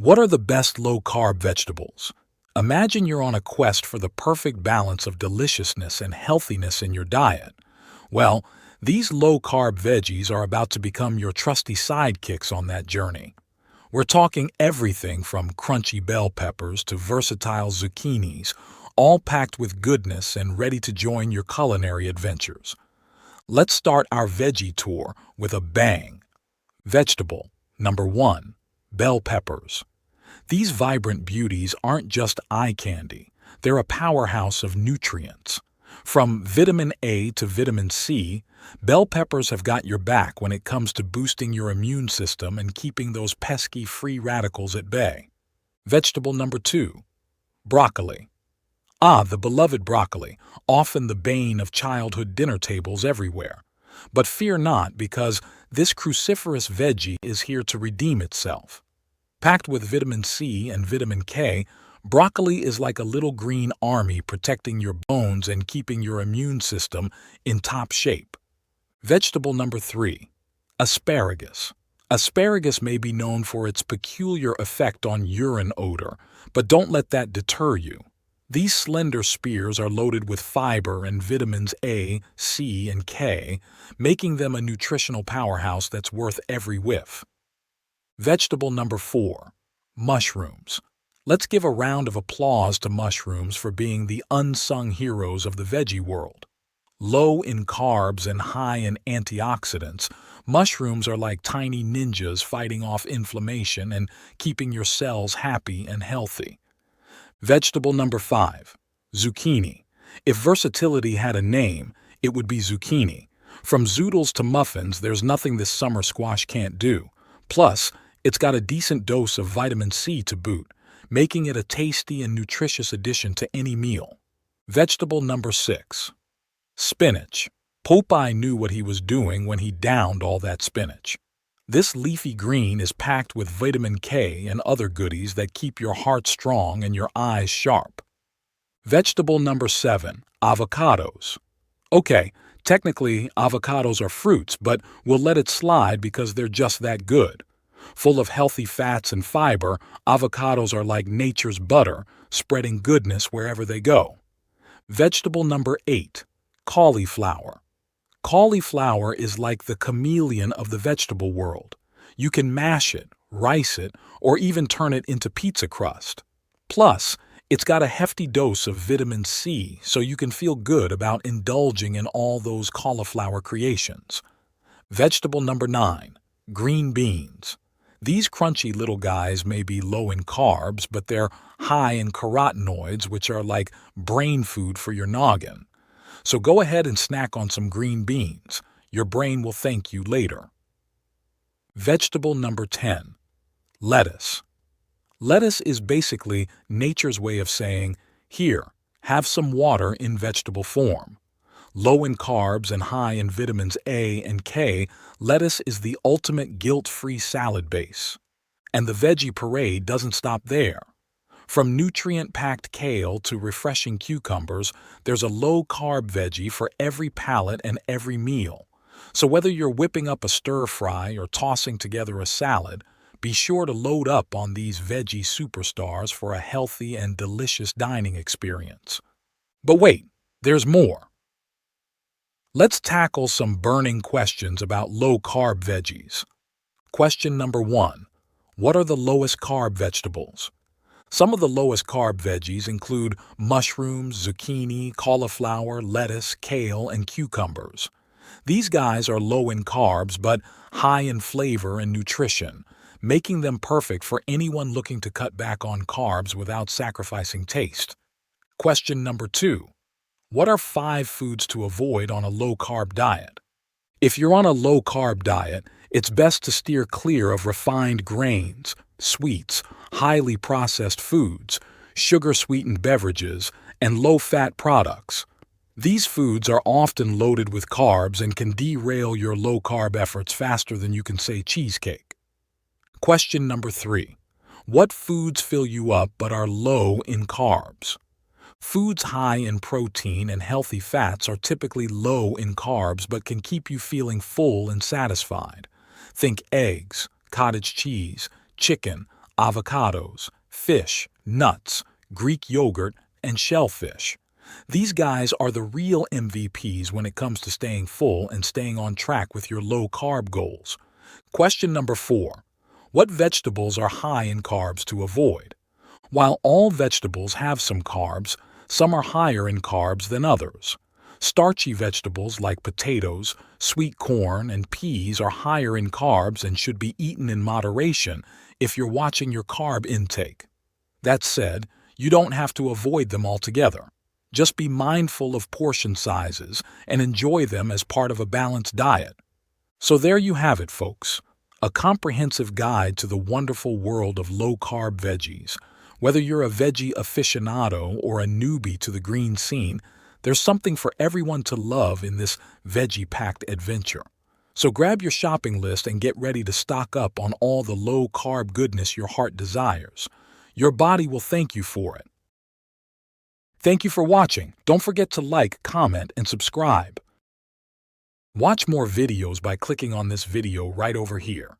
What are the best low-carb vegetables? Imagine you're on a quest for the perfect balance of deliciousness and healthiness in your diet. Well, these low-carb veggies are about to become your trusty sidekicks on that journey. We're talking everything from crunchy bell peppers to versatile zucchinis, all packed with goodness and ready to join your culinary adventures. Let's start our veggie tour with a bang. Vegetable number 1. Bell peppers. These vibrant beauties aren't just eye candy, they're a powerhouse of nutrients. From vitamin A to vitamin C, bell peppers have got your back when it comes to boosting your immune system and keeping those pesky free radicals at bay. Vegetable number 2. Broccoli. The beloved broccoli, often the bane of childhood dinner tables everywhere. But fear not, because this cruciferous veggie is here to redeem itself. Packed with vitamin C and vitamin K, broccoli is like a little green army protecting your bones and keeping your immune system in top shape. Vegetable number 3. Asparagus. Asparagus may be known for its peculiar effect on urine odor, but don't let that deter you. These slender spears are loaded with fiber and vitamins A, C, and K, making them a nutritional powerhouse that's worth every whiff. Vegetable number 4. Mushrooms. Let's give a round of applause to mushrooms for being the unsung heroes of the veggie world. Low in carbs and high in antioxidants, mushrooms are like tiny ninjas fighting off inflammation and keeping your cells happy and healthy. Vegetable number 5. Zucchini. If versatility had a name, it would be zucchini. From zoodles to muffins, there's nothing this summer squash can't do. Plus, it's got a decent dose of vitamin C to boot, making it a tasty and nutritious addition to any meal. Vegetable number 6. Spinach. Popeye knew what he was doing when he downed all that spinach. This leafy green is packed with vitamin K and other goodies that keep your heart strong and your eyes sharp. Vegetable number 7. Avocados. Okay, technically avocados are fruits, but we'll let it slide because they're just that good. Full of healthy fats and fiber, avocados are like nature's butter, spreading goodness wherever they go. Vegetable number 8. Cauliflower. Cauliflower is like the chameleon of the vegetable world. You can mash it, rice it, or even turn it into pizza crust. Plus, it's got a hefty dose of vitamin C, so you can feel good about indulging in all those cauliflower creations. Vegetable number 9. Green beans. These crunchy little guys may be low in carbs, but they're high in carotenoids, which are like brain food for your noggin. So go ahead and snack on some green beans. Your brain will thank you later. Vegetable number 10. Lettuce. Lettuce is basically nature's way of saying, here, have some water in vegetable form. Low in carbs and high in vitamins A and K, lettuce is the ultimate guilt-free salad base. And the veggie parade doesn't stop there. From nutrient-packed kale to refreshing cucumbers, there's a low-carb veggie for every palate and every meal. So whether you're whipping up a stir-fry or tossing together a salad, be sure to load up on these veggie superstars for a healthy and delicious dining experience. But wait, there's more. Let's tackle some burning questions about low-carb veggies. Question number 1. What are the lowest carb vegetables? Some of the lowest carb veggies include mushrooms, zucchini, cauliflower, lettuce, kale, and cucumbers. These guys are low in carbs but high in flavor and nutrition, making them perfect for anyone looking to cut back on carbs without sacrificing taste. Question number 2. What are 5 foods to avoid on a low-carb diet? If you're on a low-carb diet, it's best to steer clear of refined grains, sweets, highly processed foods, sugar-sweetened beverages, and low-fat products. These foods are often loaded with carbs and can derail your low-carb efforts faster than you can say cheesecake. Question number 3. What foods fill you up but are low in carbs? Foods high in protein and healthy fats are typically low in carbs but can keep you feeling full and satisfied. Think eggs, cottage cheese, chicken, avocados, fish, nuts, Greek yogurt, and shellfish. These guys are the real MVPs when it comes to staying full and staying on track with your low-carb goals. Question number 4. What vegetables are high in carbs to avoid? While all vegetables have some carbs, some are higher in carbs than others. Starchy vegetables like potatoes, sweet corn, and peas are higher in carbs and should be eaten in moderation if you're watching your carb intake. That said, you don't have to avoid them altogether. Just be mindful of portion sizes and enjoy them as part of a balanced diet. So there you have it, folks. A comprehensive guide to the wonderful world of low-carb veggies. Whether you're a veggie aficionado or a newbie to the green scene, there's something for everyone to love in this veggie-packed adventure. So grab your shopping list and get ready to stock up on all the low-carb goodness your heart desires. Your body will thank you for it. Thank you for watching. Don't forget to like, comment, and subscribe. Watch more videos by clicking on this video right over here.